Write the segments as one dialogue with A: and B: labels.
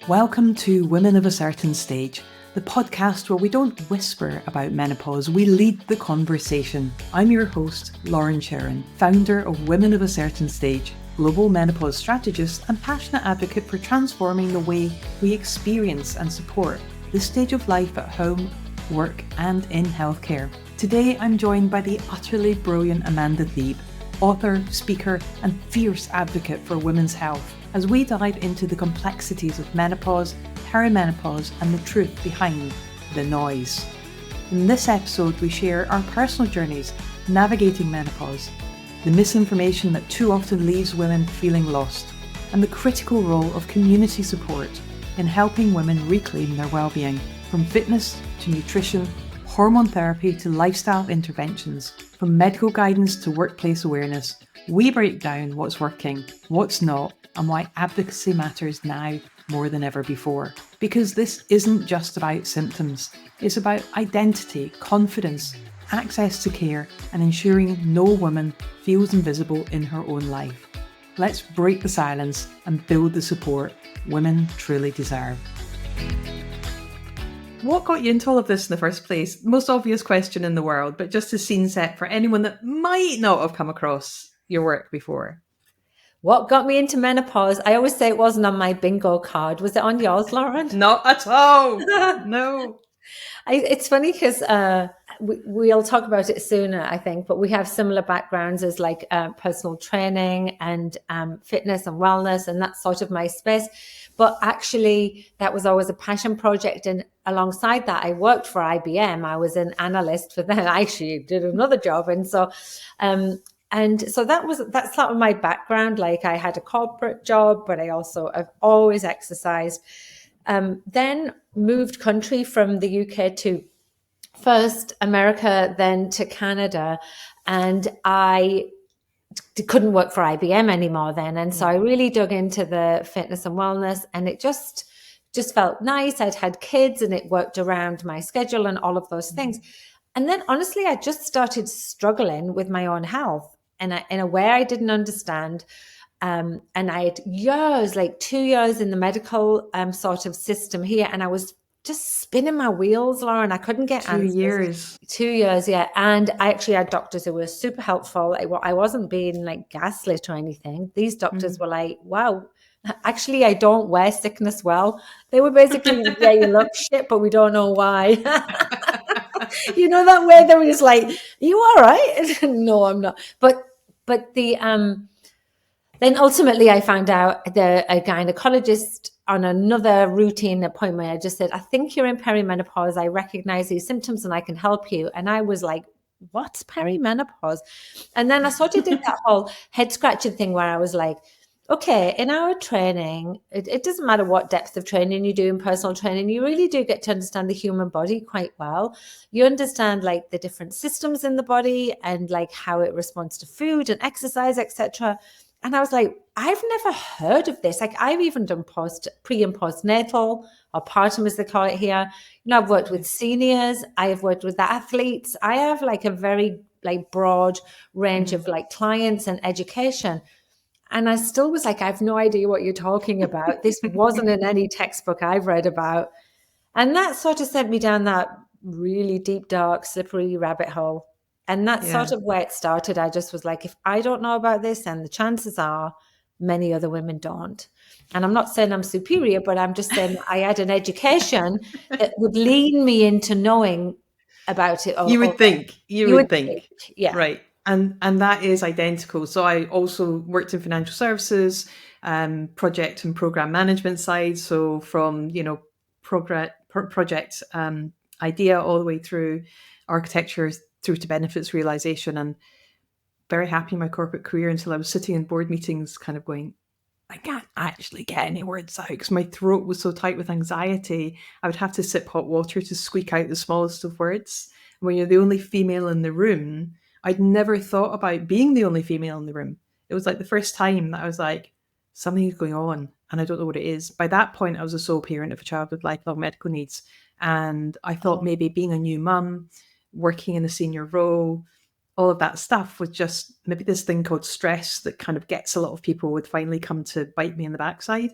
A: Welcome to Women of a Certain Stage, the podcast where we don't whisper about menopause, we lead the conversation. I'm your host, Lauren Chiren, founder of Women of a Certain Stage, global menopause strategist and passionate advocate for transforming the way we experience and support this stage of life at home, work and in healthcare. Today I'm joined by the utterly brilliant Amanda Thebe, author, speaker and fierce advocate for women's health, as we dive into the complexities of menopause, perimenopause and the truth behind the noise. In this episode we share our personal journeys navigating menopause, the misinformation that too often leaves women feeling lost, and the critical role of community support in helping women reclaim their well-being, from fitness to nutrition, hormone therapy to lifestyle interventions, from medical guidance to workplace awareness. We break down what's working, what's not, and why advocacy matters now more than ever before. Because this isn't just about symptoms, it's about identity, confidence, access to care, and ensuring no woman feels invisible in her own life. Let's break the silence and build the support women truly deserve. What got you into all of this in the first place? Most obvious question in the world, but just a scene set for anyone that might not have come across your work before.
B: What got me into menopause? I always say it wasn't on my bingo card. Was it on yours, Lauren?
A: Not at all. No.
B: It's funny because we'll talk about it sooner, I think, but we have similar backgrounds as like personal training and fitness and wellness, and that's sort of my space. But actually, that was always a passion project. And alongside that, I worked for IBM. I was an analyst for them. I actually did another job. And so that's sort of my background. Like I had a corporate job, but I also have always exercised. Then moved country from the UK to first America, then to Canada. And I couldn't work for IBM anymore then. And so I really dug into the fitness and wellness, and it just felt nice. I'd had kids and it worked around my schedule and all of those things. And then honestly, I just started struggling with my own health in a way I didn't understand. And I had years, like 2 years in the medical sort of system here. And I was just spinning my wheels, Lauren. I couldn't get answers. 2 years, yeah. And I actually had doctors who were super helpful. I wasn't being like gaslit or anything. These doctors were like, wow, actually, I don't wear sickness well. They were basically, yeah, you look shit, but we don't know why. You know that way that was like, you all right? No, I'm not. But then ultimately I found out a gynecologist on another routine appointment. I just said, I think you're in perimenopause. I recognize these symptoms and I can help you. And I was like, what's perimenopause? And then I sort of did that whole head scratching thing where I was like, okay, in our training, it doesn't matter what depth of training you do in personal training, you really do get to understand the human body quite well. You understand like the different systems in the body and like how it responds to food and exercise, etc. And I was like, I've never heard of this. Like I've even done pre and postnatal or partum as they call it here. You know, I've worked with seniors. I have worked with athletes. I have like a very like broad range of like clients and education. And I still was like, I have no idea what you're talking about. This wasn't in any textbook I've read about. And that sort of sent me down that really deep, dark, slippery rabbit hole. And that's sort of where it started. I just was like, if I don't know about this, and the chances are many other women don't. And I'm not saying I'm superior, but I'm just saying I had an education that would lead me into knowing about it.
A: You would think.
B: Yeah.
A: Right. And that is identical. So I also worked in financial services, project and program management side. So from, project idea all the way through architecture, through to benefits realization, and very happy in my corporate career until I was sitting in board meetings kind of going, I can't actually get any words out because my throat was so tight with anxiety. I would have to sip hot water to squeak out the smallest of words. When you're the only female in the room, I'd never thought about being the only female in the room. It was like the first time that I was like, something's going on and I don't know what it is. By that point, I was a sole parent of a child with lifelong medical needs. And I thought maybe being a new mum, working in a senior role, all of that stuff was just maybe this thing called stress that kind of gets a lot of people would finally come to bite me in the backside.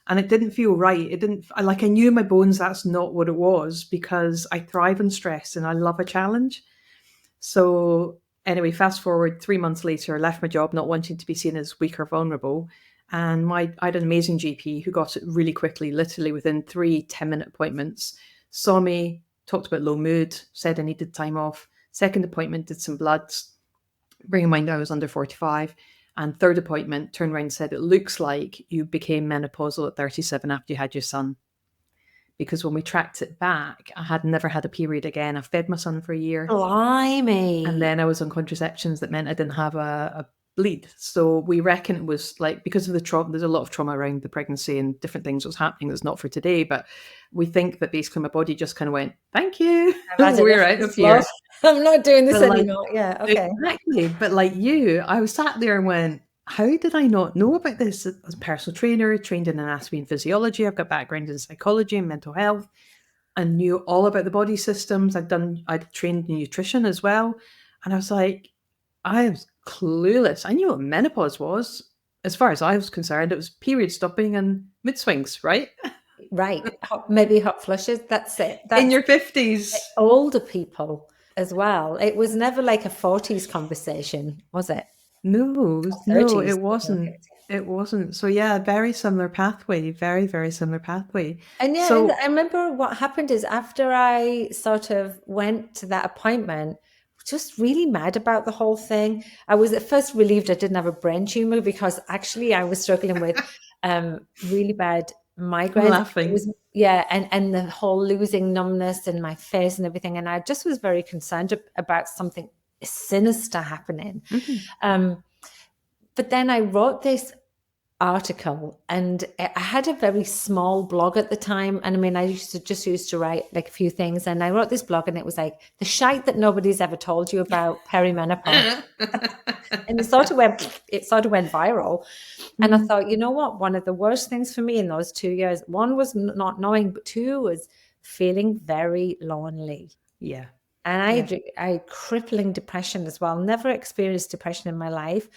A: And it didn't feel right. I knew in my bones that's not what it was, because I thrive on stress and I love a challenge. So anyway, fast forward 3 months later, I left my job not wanting to be seen as weak or vulnerable. And I had an amazing GP who got it really quickly, literally within 3 10-minute appointments, saw me, talked about low mood, said I needed time off. Second appointment, did some bloods. Bearing in mind I was under 45. And third appointment, turned around and said, it looks like you became menopausal at 37 after you had your son. Because when we tracked it back, I had never had a period again. I fed my son for a year.
B: Blimey.
A: And then I was on contraceptions that meant I didn't have a bleed. So we reckon it was like, because of the trauma, there's a lot of trauma around the pregnancy and different things was happening that's not for today. But we think that basically my body just kind of went, thank you. We're out of here.
B: I'm not doing this anymore. Yeah, okay.
A: Exactly. But like you, I was sat there and went, how did I not know about this? As a personal trainer, trained in anatomy and physiology, I've got background in psychology and mental health. I knew all about the body systems. I'd trained in nutrition as well. And I was like, I was clueless. I knew what menopause was. As far as I was concerned, it was period stopping and mood swings, right?
B: Right. Maybe hot flushes. That's it. That's
A: in your 50s.
B: Older people as well. It was never like a 40s conversation, was it?
A: No, it wasn't. It wasn't. So yeah, very similar pathway, very, very similar pathway.
B: And yeah,
A: so,
B: and I remember what happened is after I sort of went to that appointment, just really mad about the whole thing. I was at first relieved I didn't have a brain tumor, because actually I was struggling with really bad migraines.
A: I'm laughing.
B: And the whole losing numbness in my face and everything. And I just was very concerned about something sinister happening.
A: Mm-hmm.
B: But then I wrote this article, and I had a very small blog at the time. And I mean, I used to write like a few things, and I wrote this blog, and it was like the shite that nobody's ever told you about perimenopause. And it sort of went viral. And I thought, you know what? One of the worst things for me in those 2 years, one was not knowing, but two was feeling very lonely.
A: Yeah.
B: And I crippling depression as well. Never experienced depression in my life.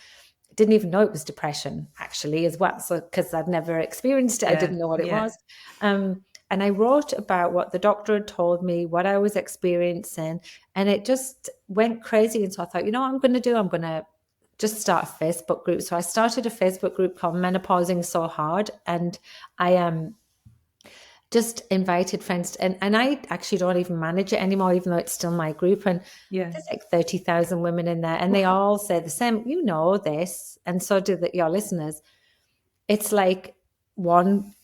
B: Didn't even know it was depression, actually, as well. So, because I'd never experienced it, I didn't know what it was. And I wrote about what the doctor had told me, what I was experiencing, and it just went crazy. And so I thought, you know what I'm going to do? I'm going to just start a Facebook group. So I started a Facebook group called Menopausing So Hard, and I just invited friends, and I actually don't even manage it anymore, even though it's still my group. And there's like 30,000 women in there, and they all say the same, you know this, and so do your listeners. It's like one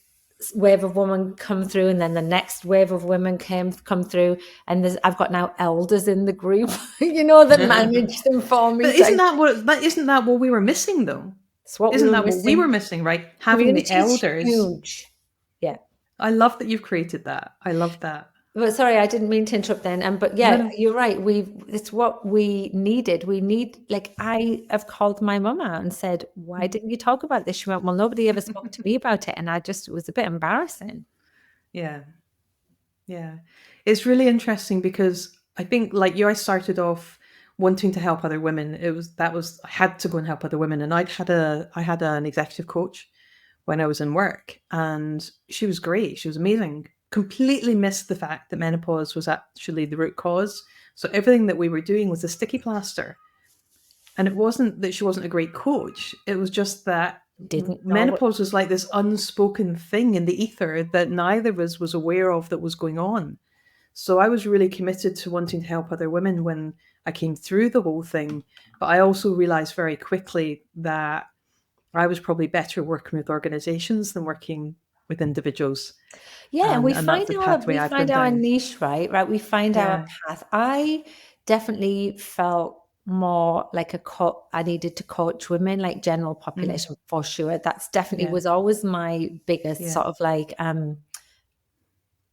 B: wave of women come through, and then the next wave of women come through, and I've got now elders in the group, that manage them for me.
A: But isn't that what we were missing, though? What we were missing, right? Having the elders.
B: Huge. Yeah.
A: I love that you've created that. I love that.
B: But sorry, I didn't mean to interrupt then. But no. You're right. It's what we needed. I have called my mum out and said, why didn't you talk about this? She went, well, nobody ever spoke to me about it. And it was a bit embarrassing.
A: Yeah. Yeah. It's really interesting, because I think like you, I started off wanting to help other women. I had to go and help other women. And I had an executive coach when I was in work, and she was great. She was amazing. Completely missed the fact that menopause was actually the root cause. So everything that we were doing was a sticky plaster. And it wasn't that she wasn't a great coach. It was just that menopause was like this unspoken thing in the ether that neither of us was aware of that was going on. So I was really committed to wanting to help other women when I came through the whole thing. But I also realized very quickly that I was probably better working with organizations than working with individuals.
B: Yeah, and we find our niche, right? We find our path. I definitely felt more like I needed to coach women, like general population for sure. That's definitely was always my biggest sort of like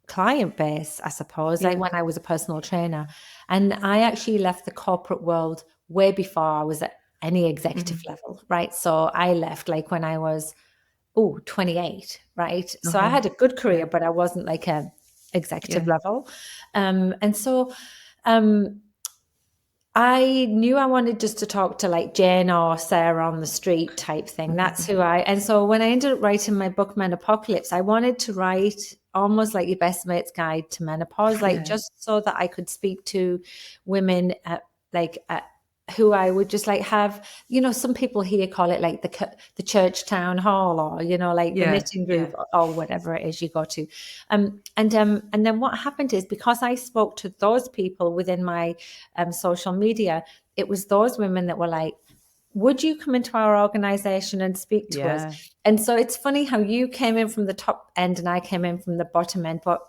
B: client base, I suppose, like when I was a personal trainer. And I actually left the corporate world way before I was at any executive level, right? So I left like when I was 28, right? So I had a good career, but I wasn't like a executive level. And so I knew I wanted just to talk to like Jane or Sarah on the street type thing. That's who and so when I ended up writing my book, Menopocalypse, I wanted to write almost like your best mate's guide to menopause, like just so that I could speak to women who I would just like have, some people here call it like the church town hall, or, like the knitting group or whatever it is you go to. And then what happened is, because I spoke to those people within my social media, it was those women that were like, would you come into our organization and speak to us? And so it's funny how you came in from the top end and I came in from the bottom end. But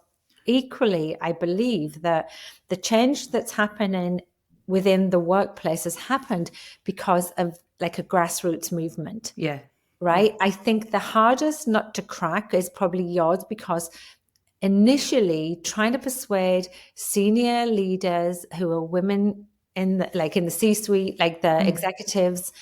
B: equally, I believe that the change that's happening within the workplace has happened because of like a grassroots movement.
A: Yeah.
B: Right. I think the hardest nut to crack is probably yours, because initially trying to persuade senior leaders who are women in the C-suite, like the executives,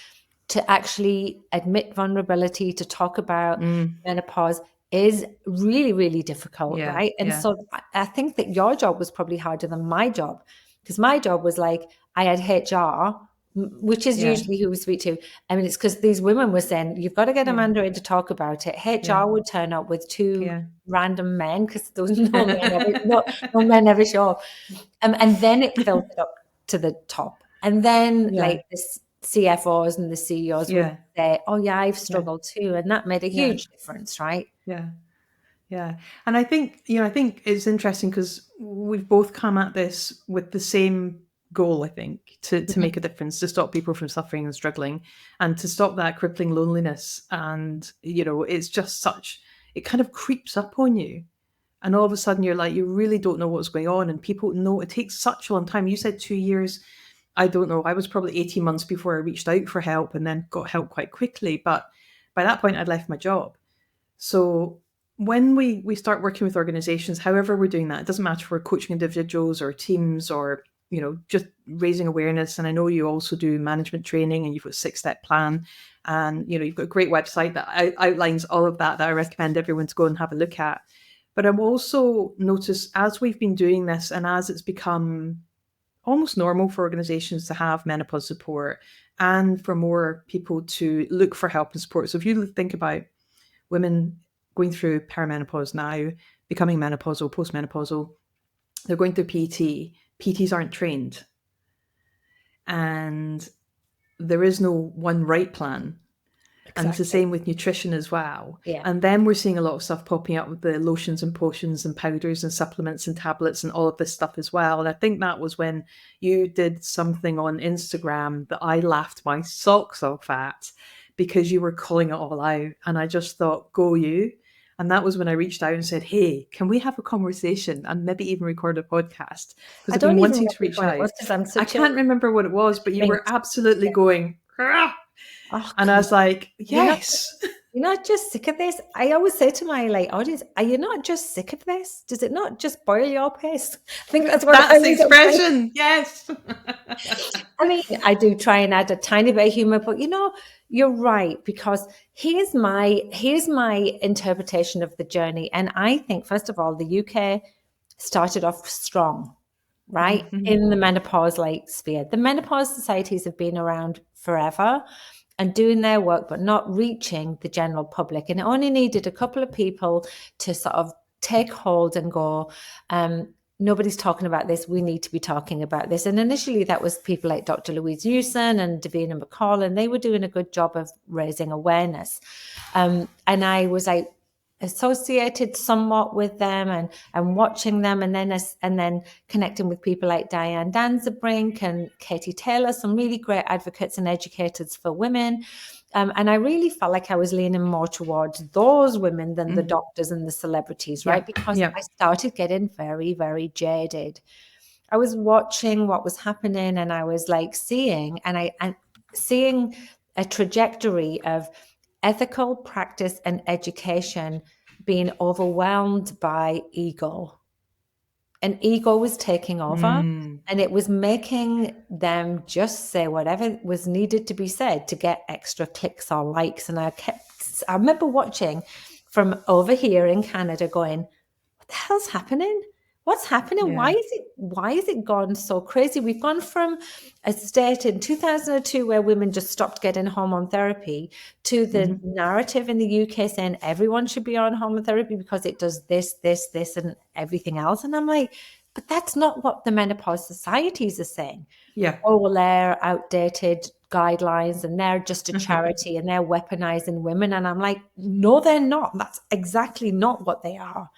B: to actually admit vulnerability, to talk about menopause is really, really difficult, right? And so I think that your job was probably harder than my job, because my job was like, I had HR, which is usually who we speak to. I mean, it's because these women were saying, you've got to get Amanda in to talk about it. HR would turn up with two random men, because there was no men ever show up. And then it filtered up to the top. And then like the CFOs and the CEOs would say, oh yeah, I've struggled too. And that made a huge difference, right?
A: Yeah. Yeah. And I think it's interesting because we've both come at this with the same goal, I think, to make a difference, to stop people from suffering and struggling, and to stop that crippling loneliness. And, it's just it kind of creeps up on you. And all of a sudden you're like, you really don't know what's going on. And people know it takes such a long time. You said 2 years. I don't know. I was probably 18 months before I reached out for help, and then got help quite quickly. But by that point, I'd left my job. So when we start working with organizations, however we're doing that, it doesn't matter if we're coaching individuals or teams or, just raising awareness. And I know you also do management training, and you've got a 6-step plan, and, you've got a great website that outlines all of that I recommend everyone to go and have a look at. But I've also noticed, as we've been doing this, and as it's become almost normal for organizations to have menopause support, and for more people to look for help and support. So if you think about women going through perimenopause now, becoming menopausal, postmenopausal, they're going through PT. PTs aren't trained. And there is no one right plan. Exactly. And it's the same with nutrition as well.
B: Yeah.
A: And then we're seeing a lot of stuff popping up with the lotions and potions and powders and supplements and tablets and all of this stuff as well. And I think that was when you did something on Instagram that I laughed my socks off at, because you were calling it all out. And I just thought, go you. And that was when I reached out and said, hey, can we have a conversation and maybe even record a podcast? Because I've been wanting to reach out. I can't remember what it was, but you were absolutely going, ah! And I was like, yes.
B: You're not just sick of this. I always say to my audience, are you not just sick of this? Does it not just boil your piss? I think that's what
A: the expression. Yes.
B: I mean, I do try and add a tiny bit of humor, but you're right, because here's my interpretation of the journey. And I think, first of all, the UK started off strong, right? Mm-hmm. In the menopause sphere. The menopause societies have been around forever and doing their work, but not reaching the general public. And it only needed a couple of people to sort of take hold and go, nobody's talking about this. We need to be talking about this. And initially that was people like Dr. Louise Newson and Davina McCall, and they were doing a good job of raising awareness. And I was associated somewhat with them and watching them, and then connecting with people like Diane Danzebrink and Katie Taylor, some really great advocates and educators for women. And I really felt like I was leaning more towards those women than the doctors and the celebrities, right? Because I started getting very, very jaded. I was watching what was happening, and I was seeing a trajectory of ethical practice and education being overwhelmed by ego. And ego was taking over, and it was making them just say whatever was needed to be said to get extra clicks or likes. And I remember watching from over here in Canada going, what the hell's happening? What's happening?
A: Yeah.
B: Why is it gone so crazy? We've gone from a state in 2002 where women just stopped getting hormone therapy to the narrative in the UK saying everyone should be on hormone therapy because it does this, this, this, and everything else. And I'm like, but that's not what the menopause societies are saying.
A: Yeah.
B: Oh, well, they're outdated guidelines and they're just a charity and they're weaponizing women. And I'm like, no, they're not. That's exactly not what they are.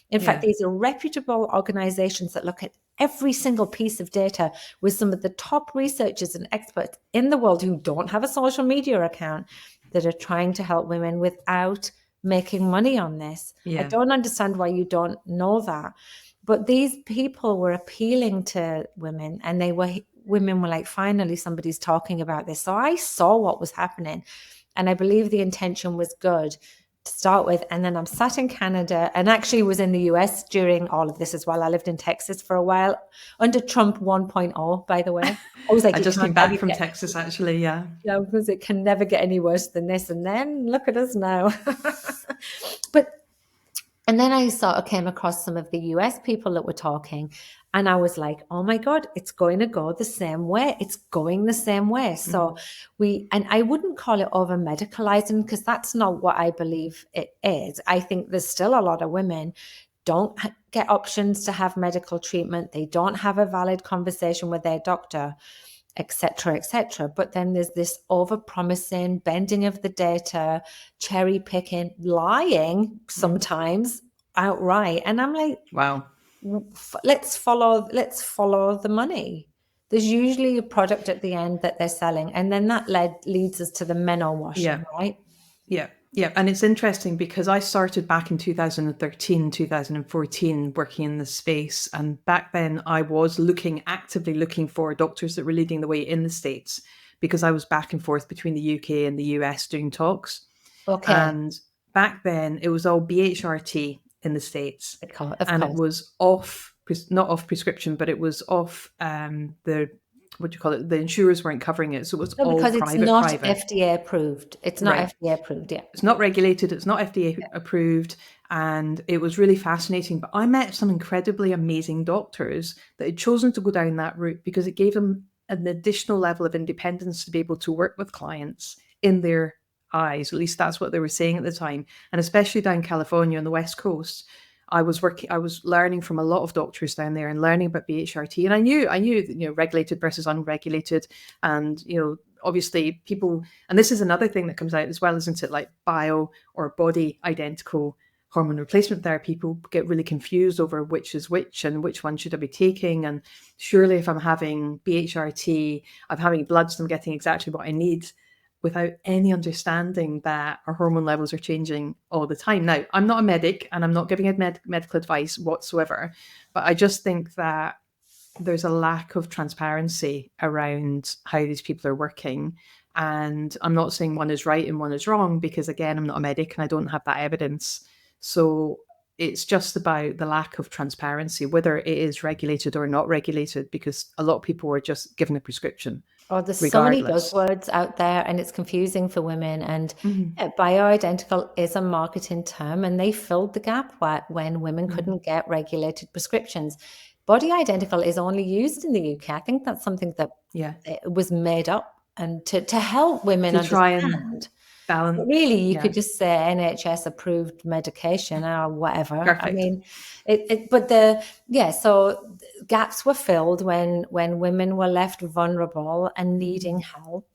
B: In fact,
A: Yeah.
B: these are reputable organizations that look at every single piece of data with some of the top researchers and experts in the world who don't have a social media account that are trying to help women without making money on this. I
A: Yeah.
B: don't understand why you don't know that. But these people were appealing to women and women were like, finally, somebody's talking about this. So I saw what was happening. And I believe the intention was good to start with. And then I'm sat in Canada and actually was in the US during all of this as well. I lived in Texas for a while under Trump 1.0, by the way. I was like,
A: I just came back from Texas, actually. Yeah.
B: Yeah, because it can never get any worse than this. And then look at us now. And then I sort of came across some of the US people that were talking, and I was like, oh my God, it's going to go the same way. It's going the same way. So and I wouldn't call it over medicalizing because that's not what I believe it is. I think there's still a lot of women don't get options to have medical treatment. They don't have a valid conversation with their doctor, etc., etc. But then there's this over-promising, bending of the data, cherry picking, lying sometimes outright. And I'm like,
A: Wow.
B: let's follow the money. There's usually a product at the end that they're selling, and then that leads us to the meno washing, right?
A: Yeah. Yeah. And it's interesting because I started back in 2013, 2014 working in this space. And back then I was actively looking for doctors that were leading the way in the States because I was back and forth between the UK and the US doing talks.
B: Okay.
A: And back then it was all BHRT in the States.
B: Of course.
A: It was not off prescription, but it was off the what do you call it? The insurers weren't covering it. So it was all
B: because
A: private.
B: it's not FDA approved. It's not
A: Right.
B: FDA approved, yeah.
A: It's not regulated. It's not FDA approved. And it was really fascinating. But I met some incredibly amazing doctors that had chosen to go down that route because it gave them an additional level of independence to be able to work with clients in their eyes. At least that's what they were saying at the time. And especially down California on the West Coast, I was learning from a lot of doctors down there and learning about BHRT. And I knew, regulated versus unregulated. And, obviously people, and this is another thing that comes out as well, isn't it? Like bio or body identical hormone replacement therapy, people get really confused over which is which and which one should I be taking. And surely if I'm having BHRT, I'm having bloods, I'm getting exactly what I need, without any understanding that our hormone levels are changing all the time. Now, I'm not a medic and I'm not giving medical advice whatsoever, but I just think that there's a lack of transparency around how these people are working. And I'm not saying one is right and one is wrong, because again, I'm not a medic and I don't have that evidence. So it's just about the lack of transparency, whether it is regulated or not regulated, because a lot of people are just given a prescription.
B: Oh, there's so many buzzwords out there and it's confusing for women. And bioidentical is a marketing term, and they filled the gap when women couldn't get regulated prescriptions. Body identical is only used in the UK. I think that's something that was made up and to help women
A: to
B: understand.
A: try and balance.
B: But really, you could just say NHS approved medication or whatever.
A: Perfect.
B: I mean, so gaps were filled when women were left vulnerable and needing help.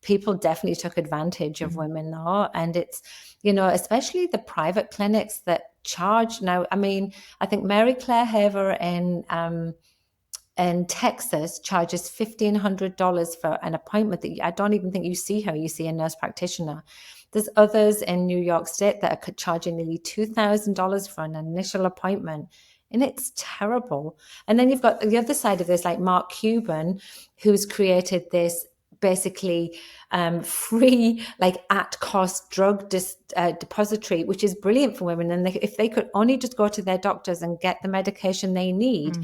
B: People definitely took advantage of women though. And it's, especially the private clinics that charge now. I mean, I think Mary Claire Haver in Texas charges $1,500 for an appointment that I don't even think you see her. You see a nurse practitioner. There's others in New York State that are charging nearly $2,000 for an initial appointment. And it's terrible. And then you've got the other side of this, like Mark Cuban, who's created this basically free, like at cost drug depository, which is brilliant for women. And if they could only just go to their doctors and get the medication they need,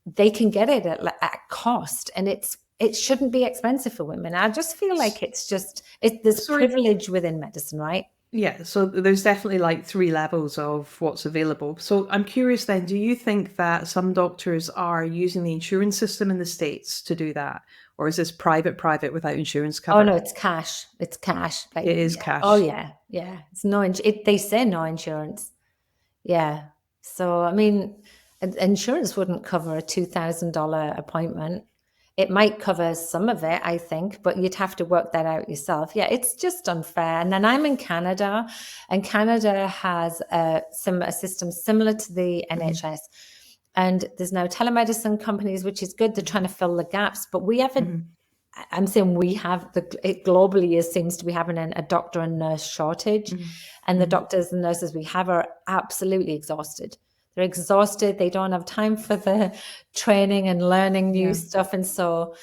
B: they can get it at cost. And it shouldn't be expensive for women. I just feel like there's privilege within medicine, right?
A: Yeah, so there's definitely like 3 levels of what's available. So I'm curious then, do you think that some doctors are using the insurance system in the States to do that? Or is this private without insurance
B: Oh no,
A: cover?
B: it's cash. It's cash. Like,
A: It is
B: yeah. Oh
A: cash.
B: yeah, yeah. It's no. They say no insurance. Yeah. So I mean, insurance wouldn't cover a $2,000 appointment. It might cover some of it, I think, but you'd have to work that out yourself. Yeah, it's just unfair. And then I'm in Canada, and Canada has a system similar to the
A: Mhm,
B: NHS. And there's now telemedicine companies, which is good. They're trying to fill the gaps, but we have a
A: mhm,
B: I'm saying we have it globally seems to be having a doctor and nurse shortage,
A: mhm,
B: and the
A: mhm.
B: doctors and nurses we have are absolutely exhausted. They're exhausted. They don't have time for the training and learning new
A: Yeah.
B: stuff, so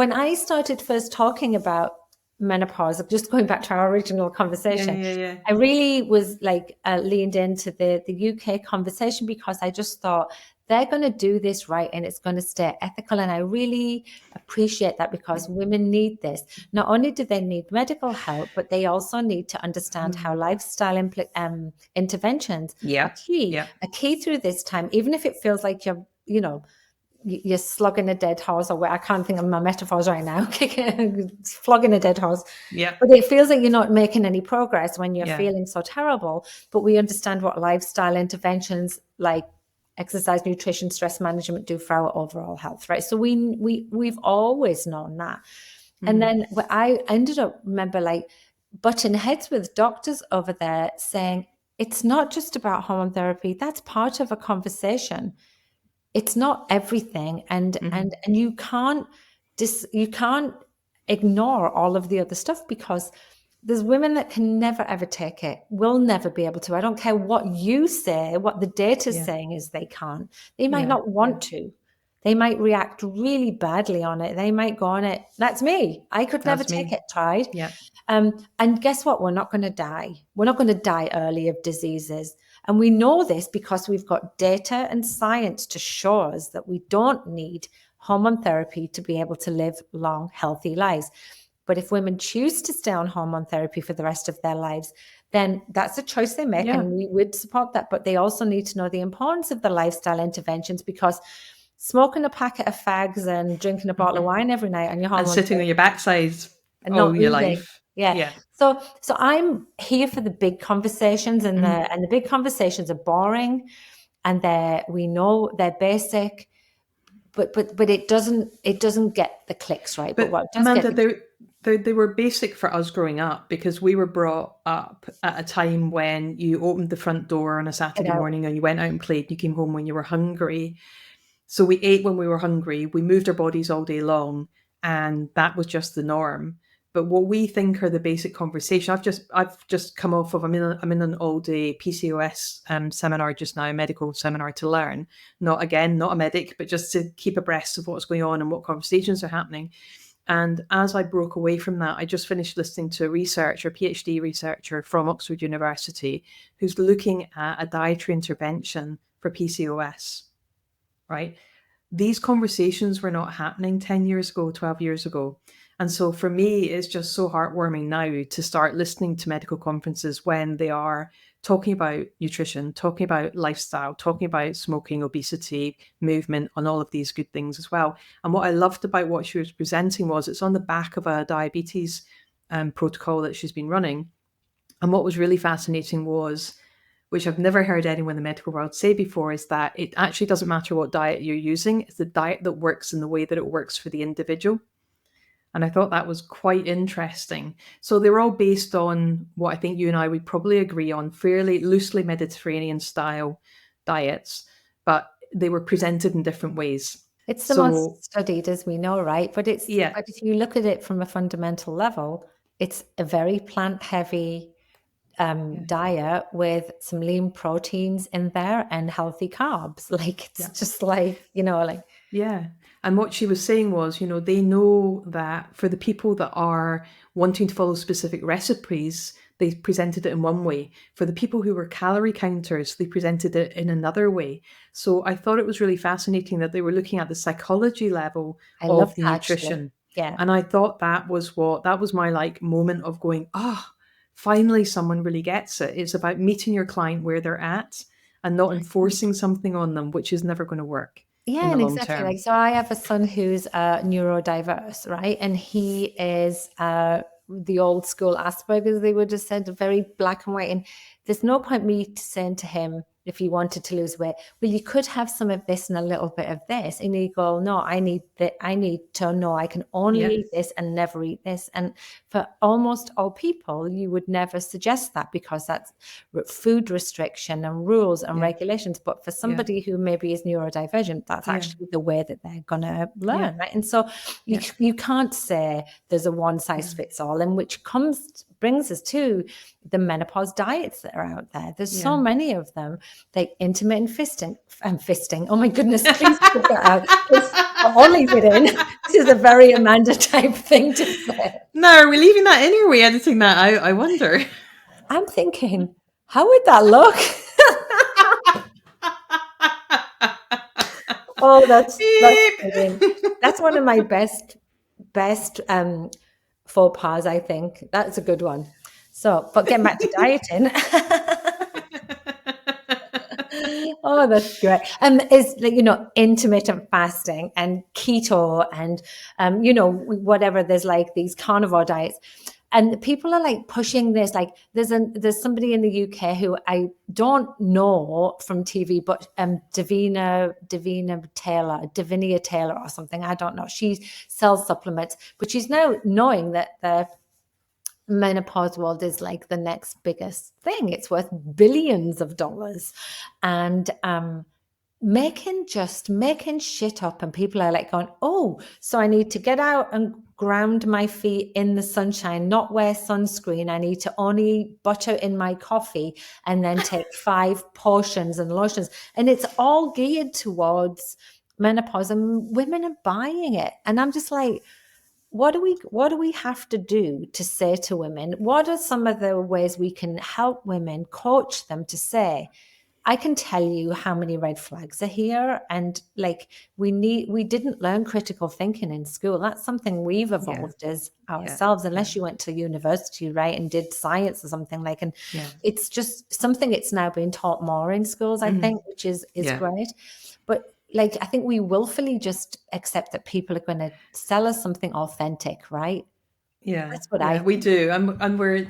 B: when I started first talking about menopause, just going back to our original
A: Yeah,
B: conversation,
A: yeah, yeah.
B: I really was like leaned into the UK conversation because I just thought they're going to do this right and it's going to stay ethical. And I really appreciate that because women need this. Not only do they need medical help, but they also need to understand how
A: Mhm.
B: lifestyle interventions
A: Yeah, yeah,
B: are key through this time, even if it feels like you're slugging a dead horse, or I can't think of my metaphors right now, flogging a dead horse.
A: yeah,
B: But it feels like you're not making any progress when you're
A: yeah.
B: feeling so terrible. But we understand what lifestyle interventions like exercise, nutrition, stress management do for our overall health, right? So we've always known that. And
A: Mhm.
B: then I ended up remember like butting heads with doctors over there saying it's not just about hormone therapy. That's part of a conversation. It's not everything, and and
A: Mhm.
B: and you can't ignore all of the other stuff because there's women that can never ever take it, will never be able to. I don't care what you say, what the data's
A: Yeah,
B: saying is they can't. They might
A: yeah,
B: not
A: yeah.
B: want to. They might react really badly on it. They might go on it. That's me. I could never
A: That's
B: take
A: me.
B: it, tried.
A: Yeah.
B: And guess what? We're not going to die. We're not going to die early of diseases. And we know this because we've got data and science to show us that we don't need hormone therapy to be able to live long, healthy lives. But if women choose to stay on hormone therapy for the rest of their lives, then that's a choice they make,
A: Yeah.
B: and we would support that. But they also need to know the importance of the lifestyle interventions because smoking a packet of fags and drinking a bottle of
A: Mhm.
B: wine every night on your
A: And
B: hormone
A: sitting on your backside
B: and
A: all
B: not
A: your
B: moving.
A: life.
B: Yeah.
A: Yeah.
B: So I'm here for the big conversations, and
A: Mhm.
B: the big conversations are boring, and we know they're basic, but it doesn't get the clicks, right? But
A: But
B: what does get
A: Amanda,
B: the clicks,
A: they were basic for us growing up because we were brought up at a time when you opened the front door on a
B: get
A: Saturday
B: out.
A: morning and you went out and played, you came home when you were hungry. So we ate when we were hungry, we moved our bodies all day long, and that was just the norm. But what we think are the basic conversation, I've just come off of I'm in an all day PCOS seminar just now, a medical seminar to learn. Not again, not a medic, but just to keep abreast of what's going on and what conversations are happening. And as I broke away from that, I just finished listening to a researcher, PhD researcher from Oxford University, who's looking at a dietary intervention for PCOS, right? These conversations were not happening 10 years ago, 12 years ago. And so for me, it's just so heartwarming now to start listening to medical conferences when they are talking about nutrition, talking about lifestyle, talking about smoking, obesity, movement, and all of these good things as well. And what I loved about what she was presenting was it's on the back of a diabetes protocol that she's been running. And what was really fascinating was, which I've never heard anyone in the medical world say before, is that it actually doesn't matter what diet you're using, it's the diet that works in the way that it works for the individual. And I thought that was quite interesting. So they were all based on what I think you and I would probably agree on, fairly loosely Mediterranean style diets, but they were presented in different ways.
B: It's the
A: So
B: most studied, as we know, right? But
A: yeah,
B: if you look at it from a fundamental level, it's a very plant heavy
A: yeah,
B: diet with some lean proteins in there and healthy carbs. Like it's
A: yeah.
B: just like, like
A: Yeah. And what she was saying was, they know that for the people that are wanting to follow specific recipes, they presented it in one way. For the people who were calorie counters, they presented it in another way. So I thought it was really fascinating that they were looking at the psychology level
B: I love
A: of the
B: that actually.
A: nutrition.
B: Yeah.
A: And I thought that was my like moment of going, ah, finally someone really gets it. It's about meeting your client where they're at and not enforcing something on them, which is never going to work in
B: Yeah,
A: the
B: and
A: long
B: exactly.
A: term.
B: Like, so I have a son who's neurodiverse, right? And he is the old school Asperger's, they would have said, very black and white. And there's no point me saying to him, if he wanted to lose weight, well, you could have some of this and a little bit of this. And he'd go, no, I need to know I can only
A: Yeah.
B: eat this and never eat this. And for almost all people, you would never suggest that, because that's food restriction and rules and regulations. But for somebody who maybe is neurodivergent, that's actually the way that they're going to learn, right? And so you can't say there's a one size fits all, and which brings us to the menopause diets that are out there. There's so many of them, like intermittent fisting. Oh my goodness, please put that out. I'll leave it in. This is a very Amanda type thing to say.
A: No, are we leaving that in or are we editing that out? I wonder.
B: I'm thinking, how would that look? Oh, that's brilliant. That's one of my best faux pas, I think. That's a good one. So, but getting back to dieting. Oh, that's great. Is, like, intermittent fasting and keto and whatever. There's like these carnivore diets, and people are like pushing this. Like there's somebody in the UK who I don't know from TV, but Davina Taylor or something. I don't know. She sells supplements, but she's now knowing that the menopause world is like the next biggest thing. It's worth billions of dollars, and making shit up, and people are like going, oh, so I need to get out and ground my feet in the sunshine, not wear sunscreen. I need to only eat butter in my coffee and then take 5 potions and lotions. And it's all geared towards menopause, and women are buying it. And I'm just like, what do we have to do to say to women? What are some of the ways we can help women, coach them to say, I can tell you how many red flags are here, and like we didn't learn critical thinking in school. That's something we've evolved as ourselves, unless you went to university, right, and did science or something like. And it's just something it's now being taught more in schools, I think, which is great. But like, I think we willfully just accept that people are going to sell us something authentic, right?
A: Yeah,
B: That's what
A: we do, and we're,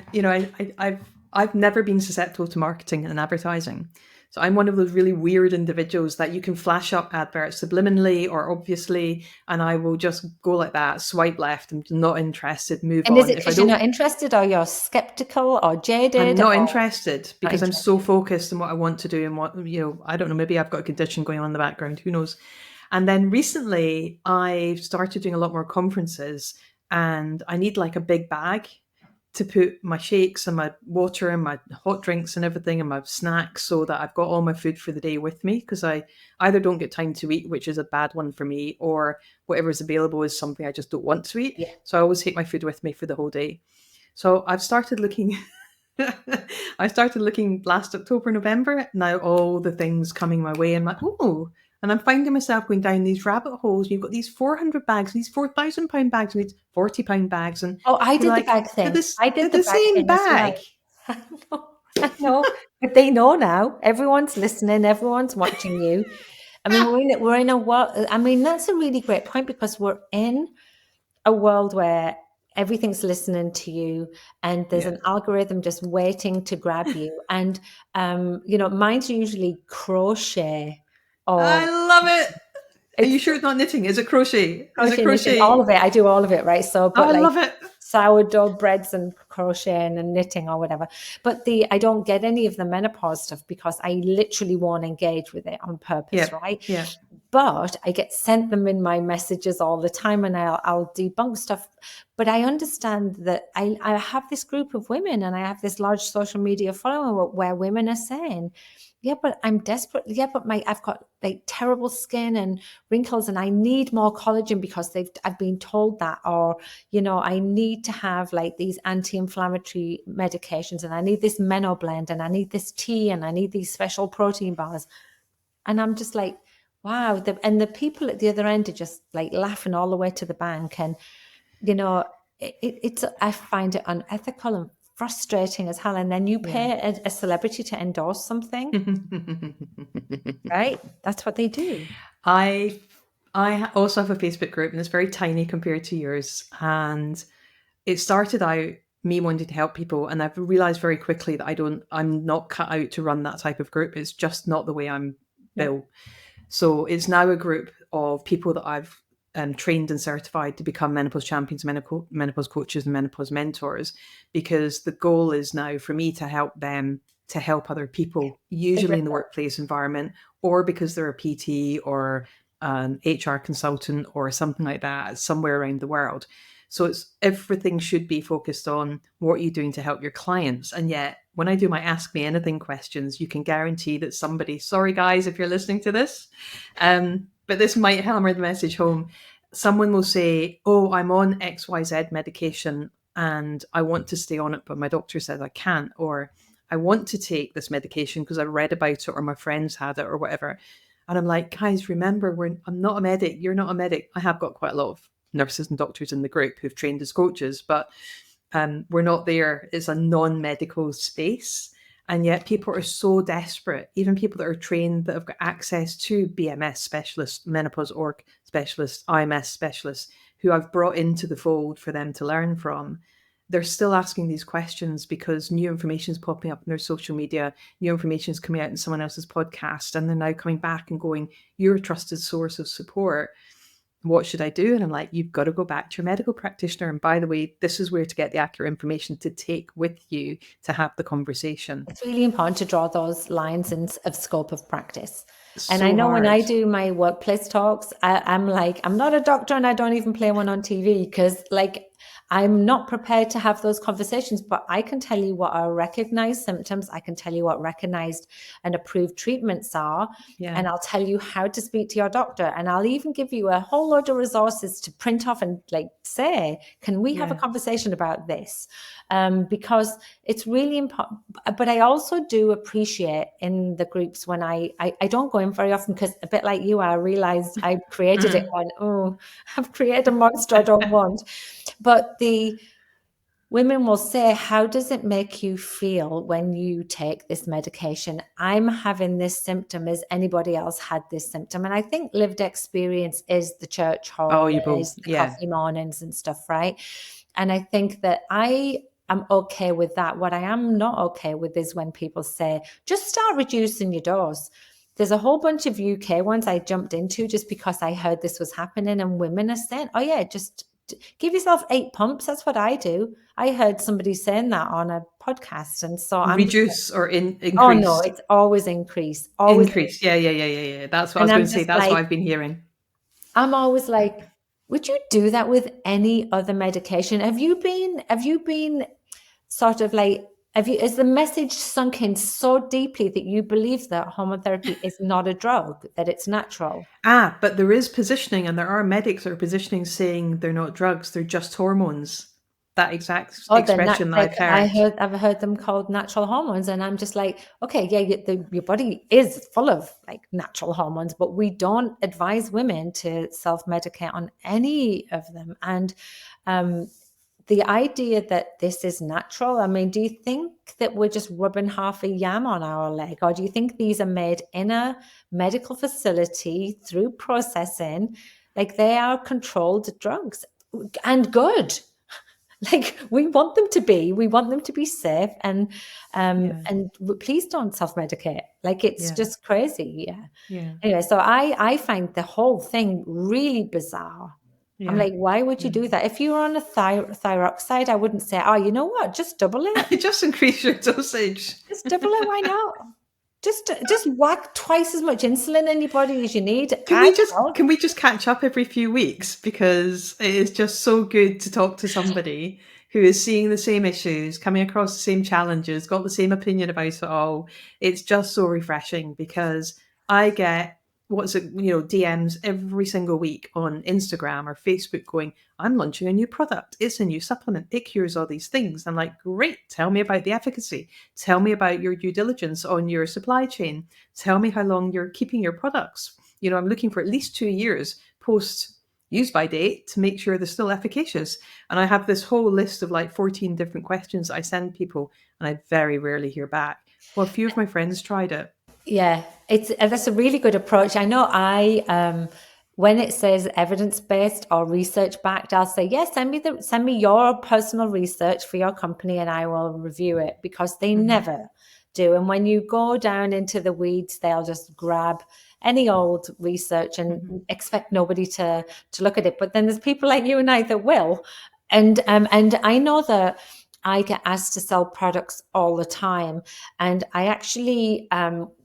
A: I've never been susceptible to marketing and advertising, so I'm one of those really weird individuals that you can flash up adverts subliminally or obviously, and I will just go like that, swipe left, I'm not interested, move
B: and
A: on.
B: is it because you're not interested, or you're skeptical or jaded?
A: I'm not interested because I'm so focused on what I want to do and what, I don't know, maybe I've got a condition going on in the background, who knows. And then recently I've started doing a lot more conferences, and I need like a big bag to put my shakes and my water and my hot drinks and everything and my snacks, so that I've got all my food for the day with me, because I either don't get time to eat, which is a bad one for me, or whatever's available is something I just don't want to eat. So I always take my food with me for the whole day. So I've started looking last October, November. Now all the things coming my way, and I'm like, oh, and I'm finding myself going down these rabbit holes. You've got these 400 bags, these £4,000 bags, and these £40 bags. And
B: I did the bag thing. I did the same bag. I know, but they know now. Everyone's listening. Everyone's watching you. I mean, we're in a world. I mean, that's a really great point, because we're in a world where everything's listening to you, and there's an algorithm just waiting to grab you. And mine's usually crochet.
A: I love it. Are you sure it's not knitting? Is it crochet? Is it crochet?
B: All of it. I do all of it, right? So, but
A: I love it.
B: Sourdough breads and crocheting and knitting or whatever. But I don't get any of the menopause stuff, because I literally won't engage with it on purpose, right?
A: Yeah.
B: But I get sent them in my messages all the time, and I'll debunk stuff. But I understand that I have this group of women, and I have this large social media following where women are saying, yeah, but I'm desperate. Yeah, but I've got like terrible skin and wrinkles, and I need more collagen because I've been told that, or I need to have like these anti-inflammatory medications, and I need this Meno blend, and I need this tea, and I need these special protein bars. And I'm just like, wow. And the people at the other end are just like laughing all the way to the bank. And, it's I find it unethical and frustrating as hell. And then you pay a celebrity to endorse something, right? That's what they do.
A: I also have a Facebook group, and it's very tiny compared to yours. And it started out me wanting to help people, and I've realized very quickly that I'm not cut out to run that type of group. It's just not the way I'm built. So it's now a group of people that I've trained and certified to become menopause champions, menopause coaches, and menopause mentors, because the goal is now for me to help them to help other people, usually in the workplace environment, or because they're a PT or an HR consultant or something like that, somewhere around the world. So it's everything should be focused on what you're doing to help your clients. And yet, when I do my Ask Me Anything questions, you can guarantee that somebody, sorry guys, if you're listening to this, but this might hammer the message home. Someone will say, oh, I'm on XYZ medication and I want to stay on it, but my doctor says I can't. Or I want to take this medication because I read about it or my friends had it or whatever. And I'm like, guys, remember, I'm not a medic. You're not a medic. I have got quite a lot of nurses and doctors in the group who've trained as coaches, but we're not there. It's a non-medical space. And yet people are so desperate, even people that are trained, that have got access to BMS specialists, menopause-aware specialists, IMS specialists, who I've brought into the fold for them to learn from. They're still asking these questions because new information is popping up in their social media, new information is coming out in someone else's podcast, and they're now coming back and going, you're a trusted source of support. What should I do? And I'm like, you've got to go back to your medical practitioner. And by the way, this is where to get the accurate information to take with you to have the conversation.
B: It's really important to draw those lines of scope of practice.
A: So
B: and I know
A: hard.
B: When I do my workplace talks, I'm like, I'm not a doctor and I don't even play one on TV because I'm not prepared to have those conversations, but I can tell you what are recognized symptoms. I can tell you what recognized and approved treatments are. Yeah. And I'll tell you how to speak to your doctor. And I'll even give you a whole load of resources to print off and say, can we have a conversation about this? Because it's really important. But I also do appreciate in the groups when I don't go in very often because a bit like you, I realized I created it on, I've created a monster I don't want. But the women will say, how does it make you feel when you take this medication? I'm having this symptom. Has anybody else had this symptom? And I think lived experience is the church hallways, the coffee mornings and stuff, right? And I think that I'm okay with that. What I am not okay with is when people say, just start reducing your dose. There's a whole bunch of UK ones I jumped into just because I heard this was happening, and women are saying, oh yeah, just give yourself 8 pumps. That's what I do. I heard somebody saying that on a podcast. And so I'm
A: reduce or increase.
B: Oh no, it's always increase. Always
A: increase. Yeah. That's what I was going to say. That's what I've been hearing.
B: I'm always like, would you do that with any other medication? Have you been sort of like, is the message sunk in so deeply that you believe that hormone therapy is not a drug, that it's natural?
A: But there is positioning, and there are medics that are positioning saying they're not drugs, they're just hormones. That exact expression that
B: I've heard them called natural hormones, and I'm just like, okay, yeah, your body is full of like natural hormones, but we don't advise women to self-medicate on any of them. And the idea that this is natural, I mean, do you think that we're just rubbing half a yam on our leg? Or do you think these are made in a medical facility through processing? Like, they are controlled drugs and good. Like, we want them to be safe, and please don't self-medicate. Like, it's just crazy. Yeah. Anyway, so I find the whole thing really bizarre. I'm like, why would you do that? If you were on a thyroxide, I wouldn't say, oh, you know what? Just double it.
A: Just increase your dosage.
B: Just double it. Why not? Just whack twice as much insulin in your body as you need.
A: Can we just catch up every few weeks? Because it is just so good to talk to somebody who is seeing the same issues, coming across the same challenges, got the same opinion about it all. It's just so refreshing, because I get DMs every single week on Instagram or Facebook going, I'm launching a new product. It's a new supplement. It cures all these things. I'm like, great. Tell me about the efficacy. Tell me about your due diligence on your supply chain. Tell me how long you're keeping your products. I'm looking for at least 2 years post use by date to make sure they're still efficacious. And I have this whole list of like 14 different questions I send people, and I very rarely hear back. Well, a few of my friends tried it.
B: Yeah, that's a really good approach. I know when it says evidence-based or research-backed, I'll say, yes, send me your personal research for your company and I will review it, because they never do. And when you go down into the weeds, they'll just grab any old research and expect nobody to look at it. But then there's people like you and I that will. And I know that I get asked to sell products all the time. And I actually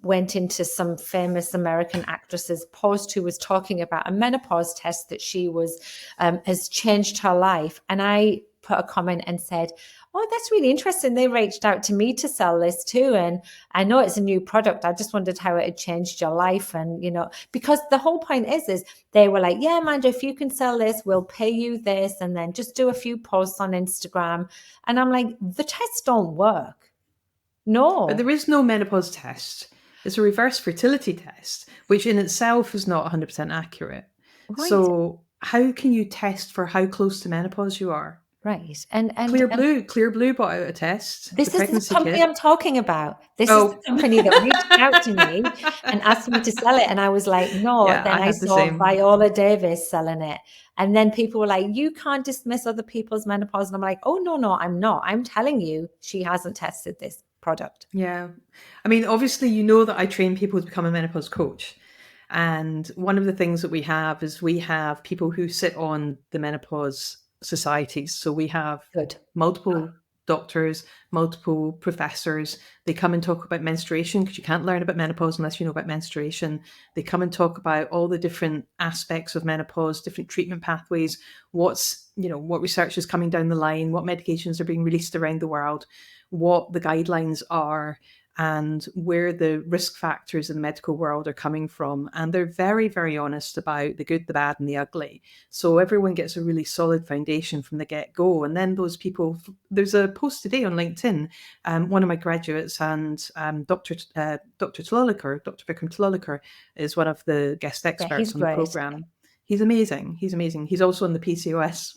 B: went into some famous American actress's post who was talking about a menopause test that she was has changed her life. And I put a comment and said, oh, that's really interesting. They reached out to me to sell this too. And I know it's a new product. I just wondered how it had changed your life. And, because the whole point is they were like, yeah, Amanda, if you can sell this, we'll pay you this. And then just do a few posts on Instagram. And I'm like, the tests don't work. No.
A: But there is no menopause test. It's a reverse fertility test, which in itself is not 100% accurate. Right. So how can you test for how close to menopause you are?
B: Right. And
A: Clear Blue bought out a test.
B: This is the company I'm talking about. This is the company that reached out to me and asked me to sell it. And I was like, no. Yeah, then I saw Viola Davis selling it. And then people were like, you can't dismiss other people's menopause. And I'm like, oh, no, I'm not. I'm telling you, she hasn't tested this product.
A: Yeah. I mean, obviously, you know that I train people to become a menopause coach. And one of the things that we have is we have people who sit on the menopause societies. So we have multiple doctors, multiple professors. They come and talk about menstruation, because you can't learn about menopause unless you know about menstruation. They come and talk about all the different aspects of menopause, different treatment pathways, what research is coming down the line, what medications are being released around the world, what the guidelines are, and where the risk factors in the medical world are coming from. And they're very, very honest about the good, the bad, and the ugly. So everyone gets a really solid foundation from the get-go. And then those people, there's a post today on LinkedIn, one of my graduates and Dr. Tololiker, Dr. Vikram Tololiker, is one of the guest experts on the program. He's amazing. He's also on the PCOS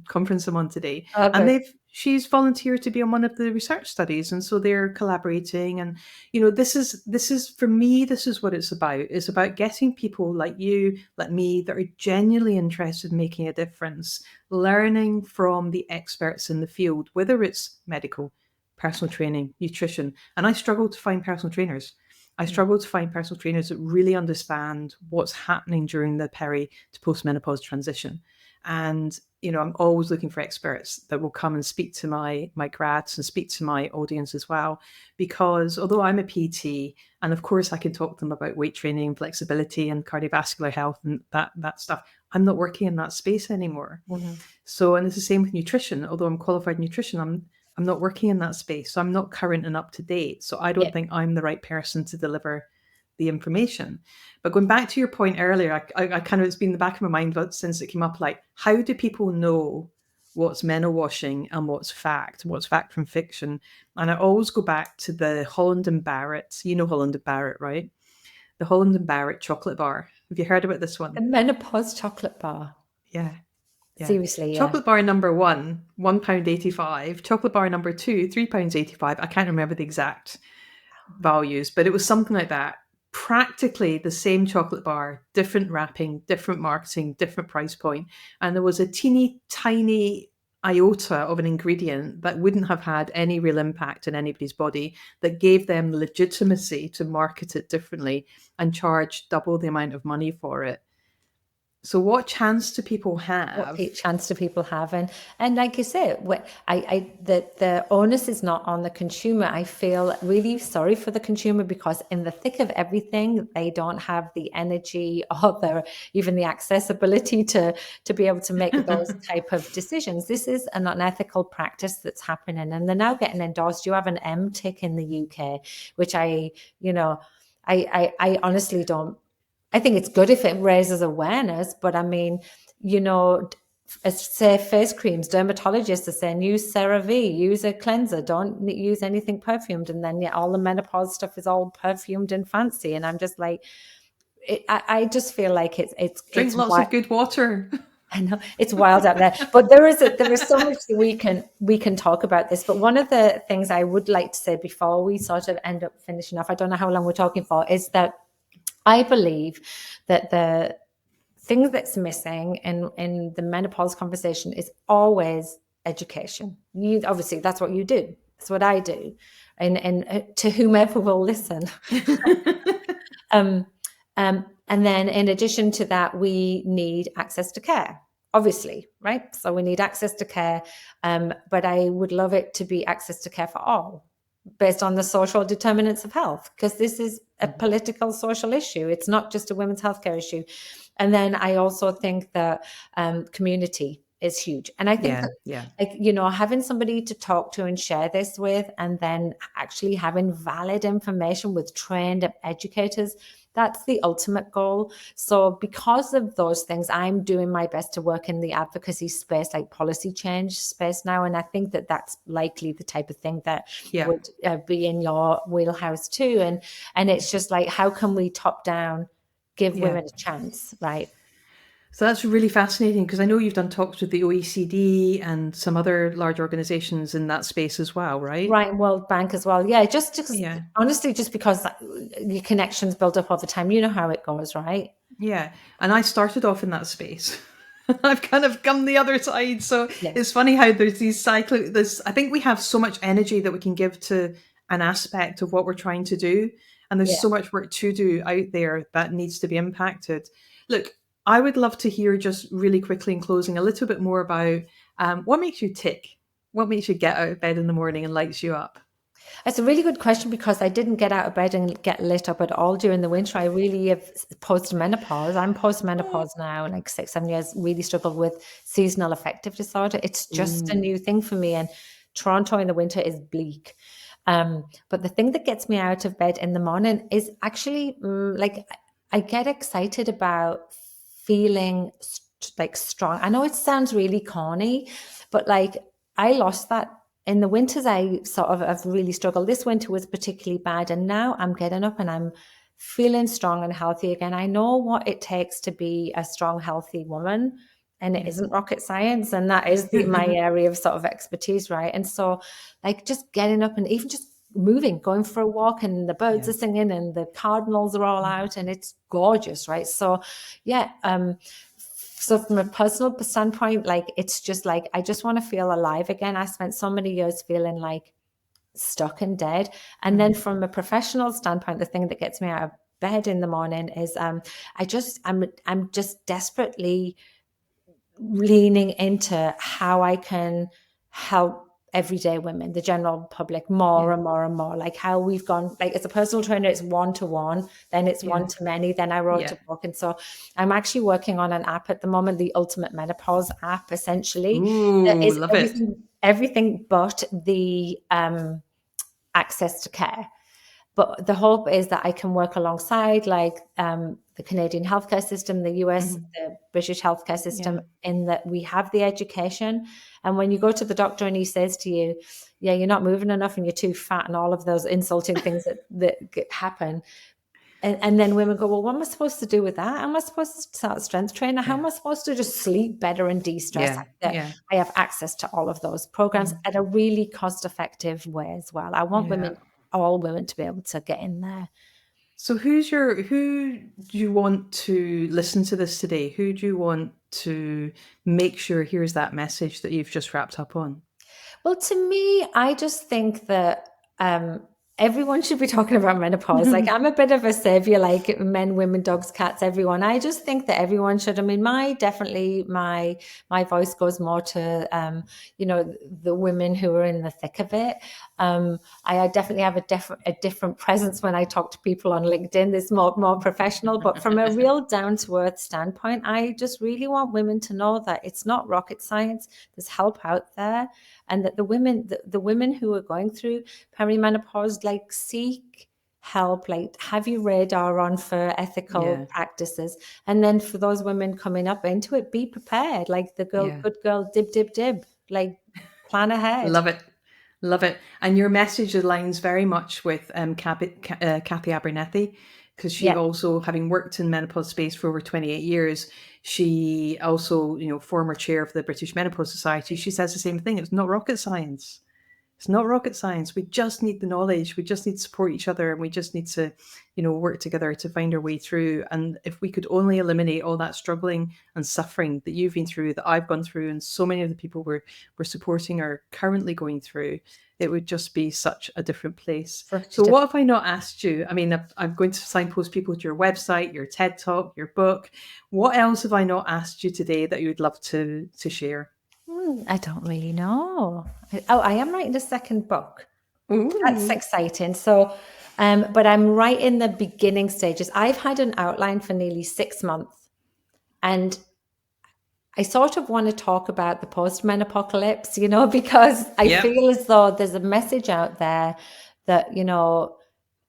A: conference I'm on today. Okay. And she's volunteered to be on one of the research studies, and so they're collaborating. And this is for me, this is what it's about. It's about getting people like you, like me, that are genuinely interested in making a difference, learning from the experts in the field, whether it's medical, personal training, nutrition. And I struggle to find personal trainers. I struggle to find personal trainers that really understand what's happening during the peri to postmenopause transition. And I'm always looking for experts that will come and speak to my grads and speak to my audience as well, because although I'm a PT, and of course I can talk to them about weight training, flexibility, and cardiovascular health and that stuff, I'm not working in that space anymore. Mm-hmm. So, and it's the same with nutrition. Although I'm qualified nutrition, I'm not working in that space, so I'm not current and up to date. So I don't think I'm the right person to deliver the information. But going back to your point earlier, I kind of, it's been in the back of my mind since it came up, like, how do people know what's menowashing and what's fact from fiction? And I always go back to the Holland and Barrett. You know Holland and Barrett, right? The Holland and Barrett chocolate bar. Have you heard about this one?
B: The menopause chocolate bar.
A: Yeah.
B: Seriously,
A: Chocolate bar number one, £1.85. Chocolate bar number two, £3.85. I can't remember the exact values, but it was something like that. Practically the same chocolate bar, different wrapping, different marketing, different price point. And there was a teeny tiny iota of an ingredient that wouldn't have had any real impact in anybody's body that gave them the legitimacy to market it differently and charge double the amount of money for it. So what chance do people have?
B: What chance do people have? And like you say, the onus is not on the consumer. I feel really sorry for the consumer, because in the thick of everything, they don't have the energy or even the accessibility to be able to make those type of decisions. This is an unethical practice that's happening, and they're now getting endorsed. You have an M-tick in the UK, which I honestly don't. I think it's good if it raises awareness, but I mean, say face creams, dermatologists are saying use CeraVe, use a cleanser, don't use anything perfumed. And then all the menopause stuff is all perfumed and fancy. And I'm just like, I just feel like
A: Drink
B: it's
A: lots
B: why
A: of good water.
B: I know it's wild out there, but there is so much that we can talk about this. But one of the things I would like to say before we sort of end up finishing off, I don't know how long we're talking for, is that I believe that the thing that's missing in the menopause conversation is always education. You obviously that's what you do. That's what I do, and to whomever will listen. um, and then in addition to that, we need access to care, obviously, right? So we need access to care, but I would love it to be access to care for all, based on the social determinants of health, because this is a political social issue. It's not just a women's healthcare issue. And then I also think that community is huge. And I think that, like, you know, having somebody to talk to and share this with, and then actually having valid information with trained educators, that's the ultimate goal. So because of those things, I'm doing my best to work in the advocacy space, like policy change space now. And I think that that's likely the type of thing that would be in your wheelhouse too. And it's just like, how can we top down give women a chance, right?
A: So that's really fascinating, because I know you've done talks with the OECD and some other large organizations in that space as well, right?
B: Right, World Bank as well. Yeah, just honestly, just because your connections build up over time. You know how it goes, right?
A: Yeah. And I started off in that space. I've kind of come the other side. So
B: Yeah.
A: it's funny how there's these cyclic, I think we have so much energy that we can give to an aspect of what we're trying to do. And there's so much work to do out there that needs to be impacted. Look, I would love to hear, just really quickly in closing, a little bit more about what makes you tick? What makes you get out of bed in the morning and lights you up?
B: It's a really good question, because I didn't get out of bed and get lit up at all during the winter. I really have post-menopause. I'm post-menopause now, like 6, 7 years, really struggled with seasonal affective disorder. It's just a new thing for me. And Toronto in the winter is bleak. But the thing that gets me out of bed in the morning is actually like I get excited about feeling like strong. I know it sounds really corny, but like I lost that in the winters. I sort of have really struggled. This winter was particularly bad, and now I'm getting up and I'm feeling strong and healthy again. I know what it takes to be a strong, healthy woman, and it isn't rocket science, and that is my area of sort of expertise, right? And so, like, just getting up and even just moving, going for a walk, and the birds are singing, and the cardinals are all out, and it's gorgeous, right? So, yeah. So from a personal standpoint, like, it's just like, I just want to feel alive again. I spent so many years feeling like stuck and dead. And then from a professional standpoint, the thing that gets me out of bed in the morning is I'm just desperately leaning into how I can help everyday women, the general public, more and more and more. Like how we've gone, like as a personal trainer, it's one-to-one, then it's one-to-many, then I wrote a book. And so I'm actually working on an app at the moment, the Ultimate Menopause app, essentially.
A: Ooh,
B: That is
A: love it.
B: everything but the access to care. But the hope is that I can work alongside, like, the Canadian healthcare system, the US, the British healthcare system, in that we have the education. And when you go to the doctor and he says to you, yeah, you're not moving enough and you're too fat, and all of those insulting things that happen. And then women go, well, what am I supposed to do with that? Am I supposed to start strength training? How am I supposed to just sleep better and de-stress? I have access to all of those programs at a really cost-effective way as well. I want all women to be able to get in there.
A: So who do you want to listen to this today? Who do you want to make sure hears that message that you've just wrapped up on?
B: Well, to me, I just think that everyone should be talking about menopause. Like, I'm a bit of a savior, like men, women, dogs, cats, everyone. I just think that everyone should. I mean, my voice goes more to the women who are in the thick of it. I definitely have a different presence when I talk to people on LinkedIn. This more professional, but from a real down to earth standpoint, I just really want women to know that it's not rocket science. There's help out there, and that the women who are going through perimenopause, like, seek help, like, have your radar on for ethical practices. And then for those women coming up into it, be prepared, like the good girl, dib, like, plan ahead.
A: Love it. Love it. And your message aligns very much with Kathy Abernethy, because she also, having worked in menopause space for over 28 years, she also, former chair of the British Menopause Society, she says the same thing. It's not rocket science. It's not rocket science. We just need the knowledge. We just need to support each other, and we just need to, work together to find our way through. And if we could only eliminate all that struggling and suffering that you've been through, that I've gone through, and so many of the people we're supporting are currently going through, it would just be such a different place. So what have I not asked you? I mean, I'm going to signpost people to your website, your TED Talk, your book. What else have I not asked you today that you would love to share?
B: I don't really know. I am writing a second book.
A: Ooh.
B: That's exciting. So, but I'm right in the beginning stages. I've had an outline for nearly 6 months, and I sort of want to talk about the post-menopocalypse, because I feel as though there's a message out there that,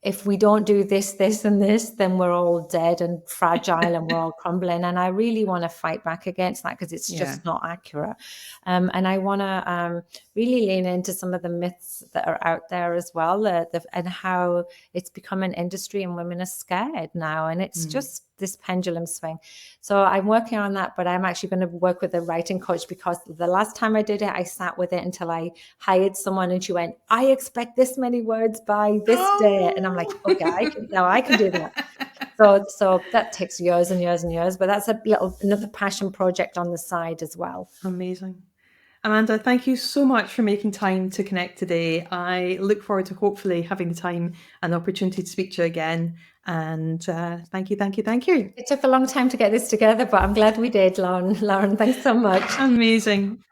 B: if we don't do this, this, and this, then we're all dead and fragile and we're all crumbling. And I really want to fight back against that, because it's just not accurate. And I want to really lean into some of the myths that are out there as well, and how it's become an industry and women are scared now. And it's just this pendulum swing. So I'm working on that, but I'm actually going to work with a writing coach, because the last time I did it, I sat with it until I hired someone, and she went, I expect this many words by this day. And I'm like, okay, I can do that. So that takes years and years and years, but that's another passion project on the side as well.
A: Amazing. Amanda, thank you so much for making time to connect today. I look forward to hopefully having the time and opportunity to speak to you again. And thank you.
B: It took a long time to get this together, but I'm glad we did, Lauren. Lauren, thanks so much.
A: Amazing.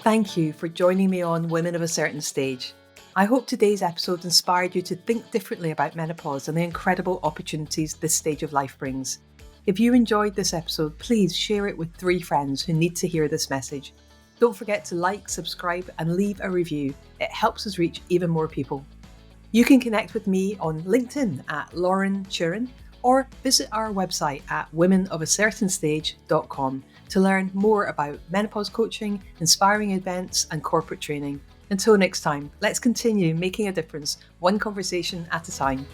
A: Thank you for joining me on Women of a Certain Stage. I hope today's episode inspired you to think differently about menopause and the incredible opportunities this stage of life brings. If you enjoyed this episode, please share it with 3 friends who need to hear this message. Don't forget to like, subscribe, and leave a review. It helps us reach even more people. You can connect with me on LinkedIn at Lauren Chiren, or visit our website at womenofacertainstage.com to learn more about menopause coaching, inspiring events, and corporate training. Until next time, let's continue making a difference, one conversation at a time.